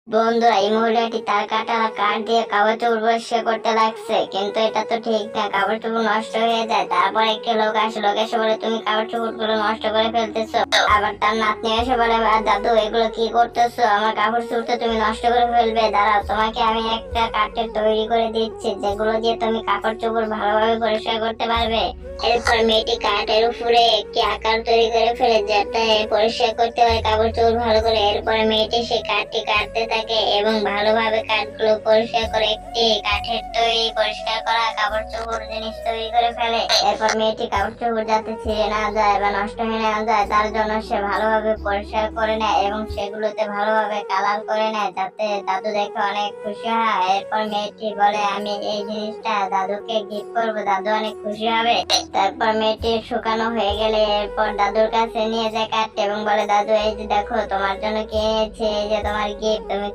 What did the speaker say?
বন্ধুরা, এই মহিলাটি তার কাটা কাঠ দিয়ে কাপড় চোপড় পরিষ্কার করতে লাগছে, কিন্তু এটা তো ঠিক না। কাপড় চোপড় নষ্ট হয়ে যায়। তারপর একটি লোক আসে, লোক এসে বলে তুমি কাপড় চোপড় গুলো নষ্ট করে ফেলতেছো। আবার তার নাতনি এসে বলে দাদু এগুলো কি করতেছো, আমার কাপড় চোপড় তো তুমি নষ্ট করে ফেলবে। দাঁড়াও, তোমাকে আমি একটা কাঠের তৈরি করে দিচ্ছি, যেগুলো দিয়ে তুমি কাপড় চোপড় ভালোভাবে পরিষ্কার করতে পারবে। এরপর মেয়েটি কাঠের উপরে একটি আকার তৈরি করে ফেলে, যাতে পরিষ্কার করতে পারে কাপড় চোপড় ভালো করে। এরপরে মেয়েটি সেই কাঠটি কাটতে থাকে এবং ভালোভাবে কাঠগুলো পরিষ্কার করে একটি কাঠের তৈরি পরিষ্কার করা কাপড় চোপড় জিনিস তৈরি করে ফেলে। এরপর মেয়েটি কাপড় চোপড় যাতে ছিঁড়ে না যায় বা নষ্ট হয়ে না যায়, তার জন্য সে ভালোভাবে পরিষ্কার করে নেয় এবং সেগুলোতে ভালোভাবে কালার করে নেয়, যাতে দাদু দেখে অনেক খুশি হয়। এরপর মেয়েটি বলে আমি এই জিনিসটা দাদুকে গিফট করবো, দাদু অনেক খুশি হবে। তারপর মেয়েটি শুকানো হয়ে গেলে এরপর দাদুর কাছে নিয়ে যায় কাঠটা এবং বলে দাদু এই যে দেখো তোমার জন্য কিনেছি, এই যে তোমার গিফট, তুমি